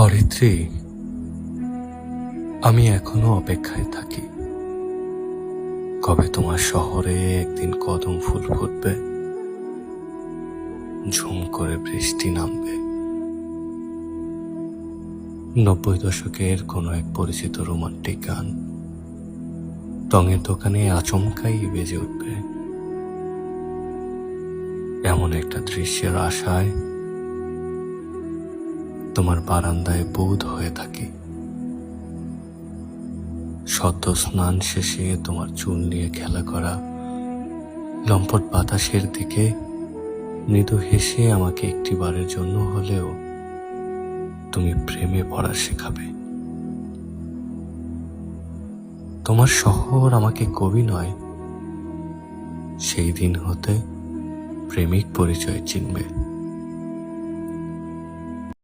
অরিত্রী, আমি এখনো অপেক্ষায় থাকি কবে তোমার শহরে একদিন কদম ফুল ফুটবে, ঝুম করে বৃষ্টি নামবে, 90 দশকের কোনো এক পরিচিত রোমান্টিক গান রঙের দোকানে আচমকাই বেজে উঠবে। এমন একটা দৃশ্যের আশায় তোমার বারান্দায় বোধ হয়ে থাকি। সদ্য স্নান শেষে তোমার চুল নিয়ে খেলা করা লম্পট বাতাসের দিকে মৃদু হেসে আমাকে একটিবারের জন্য হলেও তুমি প্রেমে পড়া শেখাবে। তোমার শহর আমাকে কবি নয়, সেই দিন হতে প্রেমিক পরিচয় চিনবে।